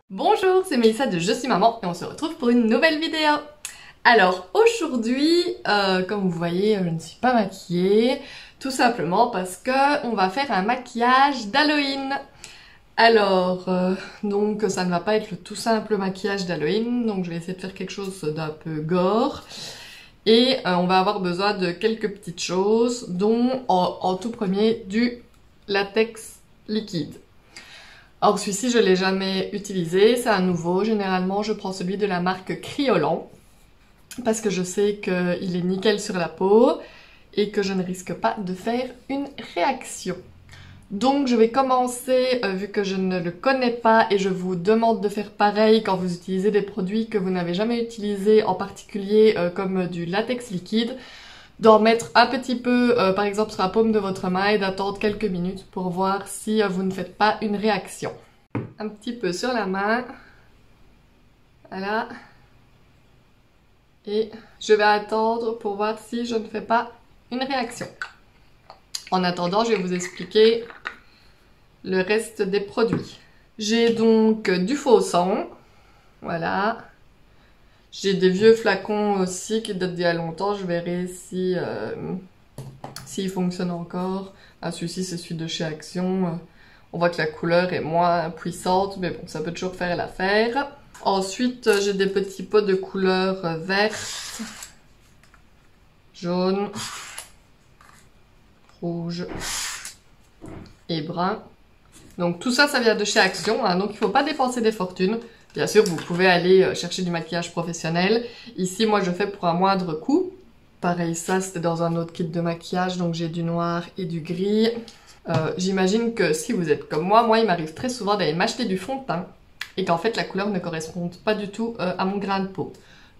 Bonjour, c'est Mélissa de Je suis maman et on se retrouve pour une nouvelle vidéo. Alors aujourd'hui, comme vous voyez, je ne suis pas maquillée, tout simplement parce que on va faire un maquillage d'Halloween. Alors, donc ça ne va pas être le tout simple maquillage d'Halloween, donc je vais essayer de faire quelque chose d'un peu gore. Et on va avoir besoin de quelques petites choses, dont en tout premier du latex liquide. Or celui-ci je l'ai jamais utilisé, c'est un nouveau, généralement je prends celui de la marque Kryolan, parce que je sais qu'il est nickel sur la peau et que je ne risque pas de faire une réaction. Donc je vais commencer, vu que je ne le connais pas et je vous demande de faire pareil quand vous utilisez des produits que vous n'avez jamais utilisés, en particulier comme du latex liquide, d'en mettre un petit peu par exemple sur la paume de votre main et d'attendre quelques minutes pour voir si vous ne faites pas une réaction. Un petit peu sur la main, voilà, et je vais attendre pour voir si je ne fais pas une réaction. En attendant, je vais vous expliquer le reste des produits. J'ai donc du faux sang, voilà. J'ai des vieux flacons aussi qui datent d'il y a longtemps, je verrai si s'il fonctionne encore. Ah, celui-ci c'est celui de chez Action. On voit que la couleur est moins puissante, mais bon, ça peut toujours faire l'affaire. Ensuite, j'ai des petits pots de couleur verte, jaune, rouge et brun. Donc tout ça, ça vient de chez Action, hein, donc il ne faut pas dépenser des fortunes. Bien sûr, vous pouvez aller chercher du maquillage professionnel. Ici, moi, je fais pour un moindre coût. Pareil, ça, c'était dans un autre kit de maquillage, donc j'ai du noir et du gris. J'imagine que si vous êtes comme moi, il m'arrive très souvent d'aller m'acheter du fond de teint et qu'en fait, la couleur ne correspond pas du tout à mon grain de peau.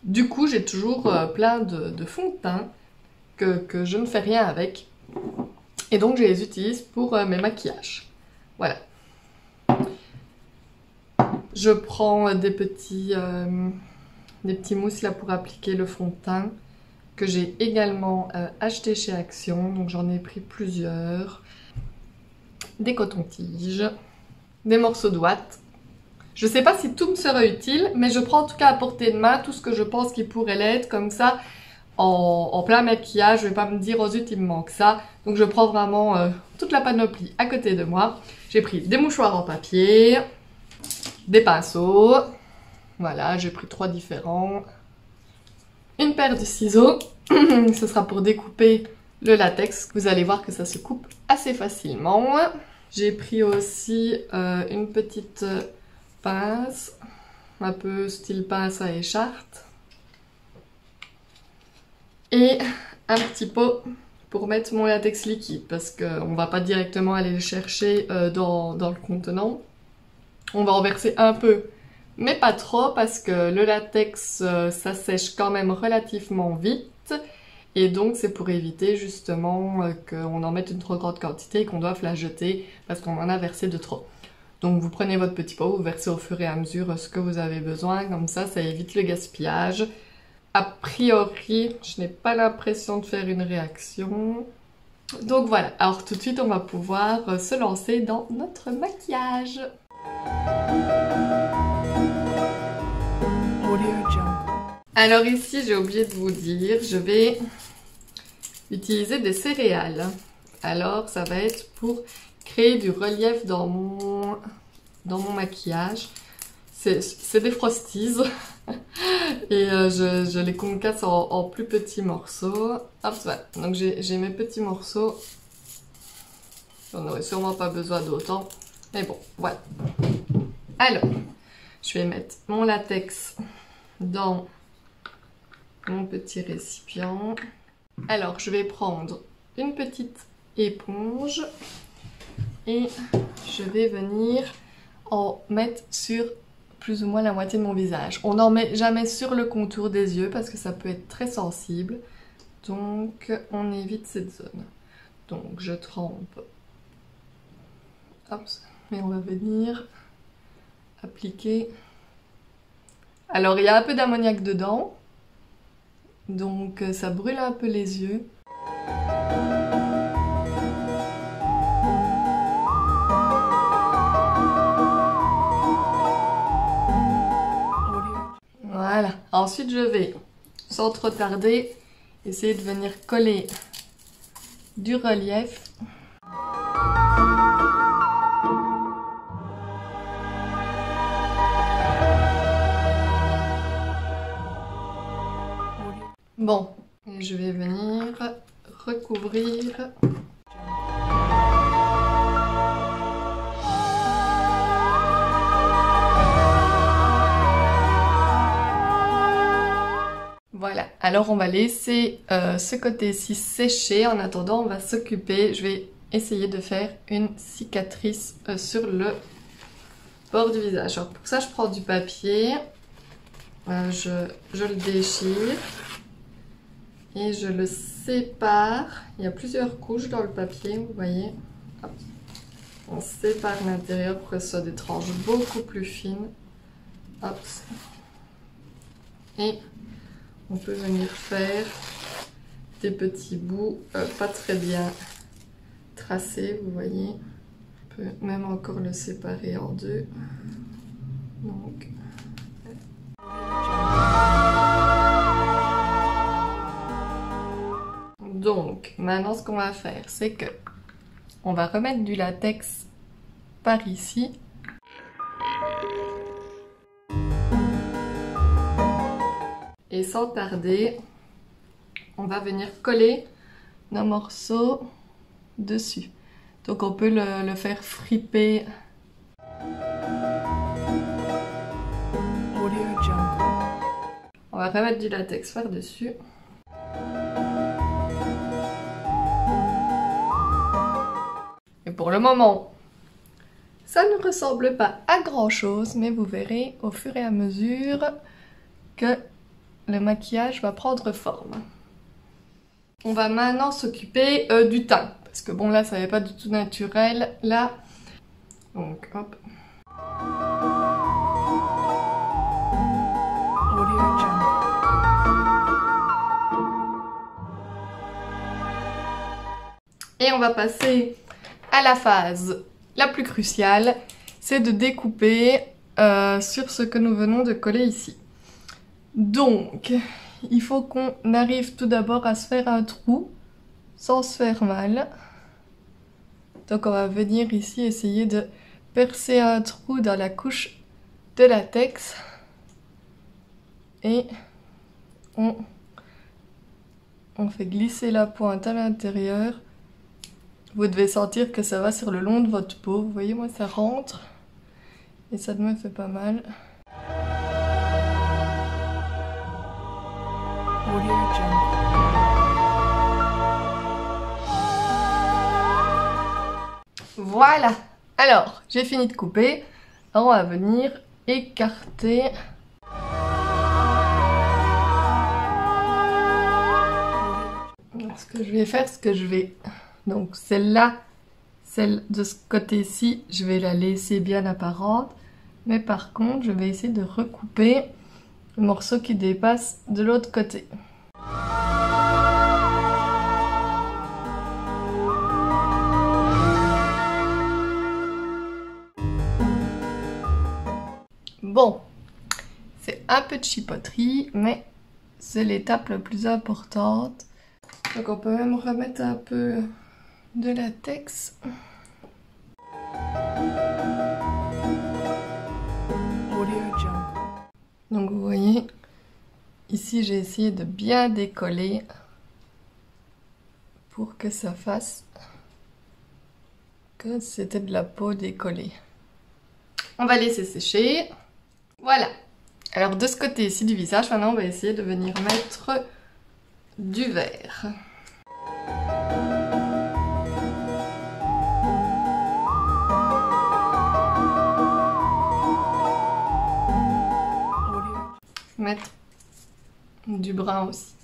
Du coup, j'ai toujours plein de fonds de teint que je ne fais rien avec. Et donc, je les utilise pour mes maquillages. Voilà. Je prends des petits mousses là pour appliquer le fond de teint que j'ai également acheté chez Action. Donc j'en ai pris plusieurs. Des cotons-tiges, des morceaux de ouate. Je sais pas si tout me sera utile, mais je prends en tout cas à portée de main tout ce que je pense qu'il pourrait l'être. Comme ça, en plein maquillage, je vais pas me dire oh zut il me manque ça. Donc je prends vraiment toute la panoplie à côté de moi. J'ai pris des mouchoirs en papier, des pinceaux, voilà, j'ai pris 3 différents, une paire de ciseaux, ce sera pour découper le latex, vous allez voir que ça se coupe assez facilement. J'ai pris aussi une petite pince, un peu style pince à écharpe, et un petit pot pour mettre mon latex liquide, parce qu'on va pas directement aller le chercher dans le contenant. On va en verser un peu, mais pas trop, parce que le latex, ça sèche quand même relativement vite. Et donc, c'est pour éviter justement qu'on en mette une trop grande quantité et qu'on doive la jeter parce qu'on en a versé de trop. Donc, vous prenez votre petit pot, vous versez au fur et à mesure ce que vous avez besoin. Comme ça évite le gaspillage. A priori, je n'ai pas l'impression de faire une réaction. Donc voilà, alors tout de suite, on va pouvoir se lancer dans notre maquillage. Alors ici, j'ai oublié de vous dire, je vais utiliser des céréales. Alors ça va être pour créer du relief dans mon maquillage. C'est des Frosties et je les concasse en plus petits morceaux. Hop, voilà. Donc j'ai mes petits morceaux. J'en aurais sûrement pas besoin d'autant. Mais bon, voilà. Alors, je vais mettre mon latex dans mon petit récipient. Alors, je vais prendre une petite éponge et je vais venir en mettre sur plus ou moins la moitié de mon visage. On n'en met jamais sur le contour des yeux parce que ça peut être très sensible. Donc, on évite cette zone. Donc, je trempe. Hop. Et on va venir appliquer. Alors, il y a un peu d'ammoniac dedans. Donc, ça brûle un peu les yeux. Ensuite, je vais, sans trop tarder, essayer de venir coller du relief. Bon, et je vais venir recouvrir. Voilà, alors on va laisser ce côté-ci sécher. En attendant, on va s'occuper. Je vais essayer de faire une cicatrice sur le bord du visage. Alors pour ça, je prends du papier, je le déchire et je le sépare. Il y a plusieurs couches dans le papier, vous voyez. Hop. On sépare l'intérieur pour que ce soit des tranches beaucoup plus fines. Hop. Et on peut venir faire des petits bouts pas très bien tracés, vous voyez. On peut même encore le séparer en deux. Donc, maintenant ce qu'on va faire, c'est que on va remettre du latex par ici. Et sans tarder, on va venir coller nos morceaux dessus. Donc on peut le faire friper. On va remettre du latex par-dessus. Et pour le moment, ça ne ressemble pas à grand chose, mais vous verrez au fur et à mesure que le maquillage va prendre forme. On va maintenant s'occuper du teint. Parce que bon là, ça n'est pas du tout naturel. Là, donc hop. Et on va passer à la phase la plus cruciale. C'est de découper sur ce que nous venons de coller ici. Donc, il faut qu'on arrive tout d'abord à se faire un trou sans se faire mal. Donc on va venir ici essayer de percer un trou dans la couche de latex. Et on fait glisser la pointe à l'intérieur. Vous devez sentir que ça va sur le long de votre peau. Vous voyez, moi ça rentre et ça ne me fait pas mal. Voilà, alors j'ai fini de couper. Alors on va venir écarter. Alors, ce que je vais faire, donc celle-là, celle de ce côté-ci, je vais la laisser bien apparente. Mais par contre, je vais essayer de recouper le morceau qui dépasse de l'autre côté. Bon, c'est un peu de chipoterie, mais c'est l'étape la plus importante. Donc on peut même remettre un peu de latex. Donc vous voyez, ici j'ai essayé de bien décoller pour que ça fasse que c'était de la peau décollée. On va laisser sécher. Voilà. Alors de ce côté-ci du visage, maintenant on va essayer de venir mettre du vert. Mettre du brun aussi.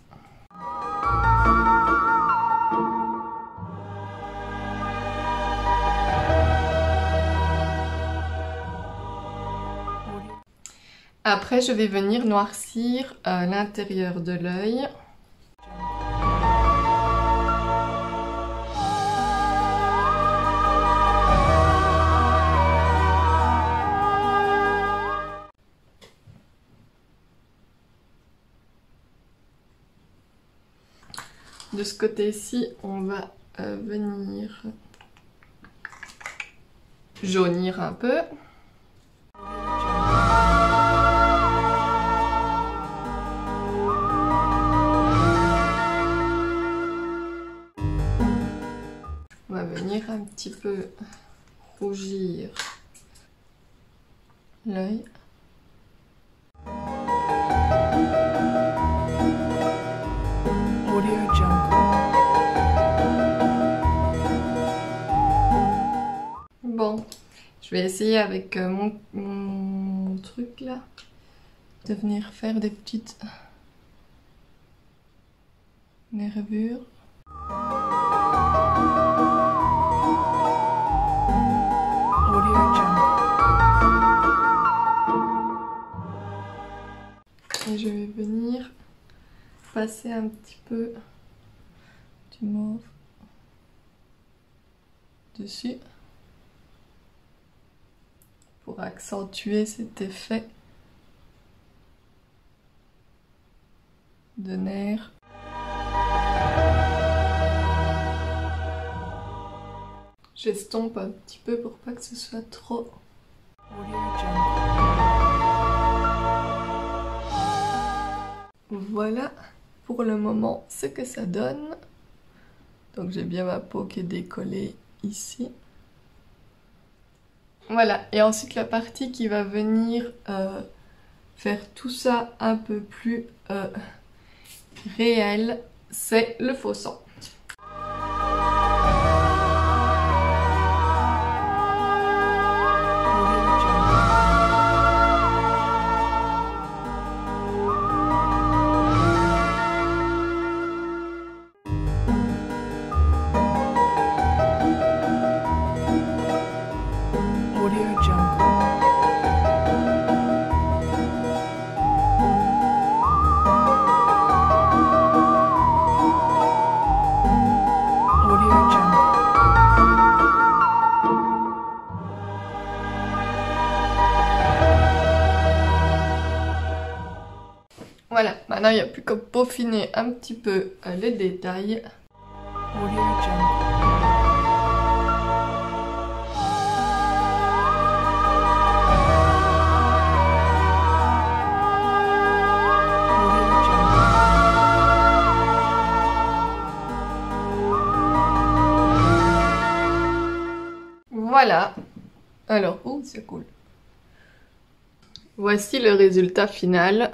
Après, je vais venir noircir l'intérieur de l'œil. de ce côté-ci, on va venir jaunir un peu. On va venir un petit peu rougir l'œil. Bon, je vais essayer avec mon truc là de venir faire des petites nervures. Et je vais venir passer un petit peu du mauve dessus pour accentuer cet effet de nerfs. J'estompe un petit peu pour pas que ce soit trop. Voilà pour le moment ce que ça donne. Donc j'ai bien ma peau qui est décollée ici. Voilà, et ensuite la partie qui va venir faire tout ça un peu plus réel, c'est le faux sang. Voilà, maintenant il n'y a plus qu'à peaufiner un petit peu les détails. Voilà. Alors, oh, c'est cool. Voici le résultat final.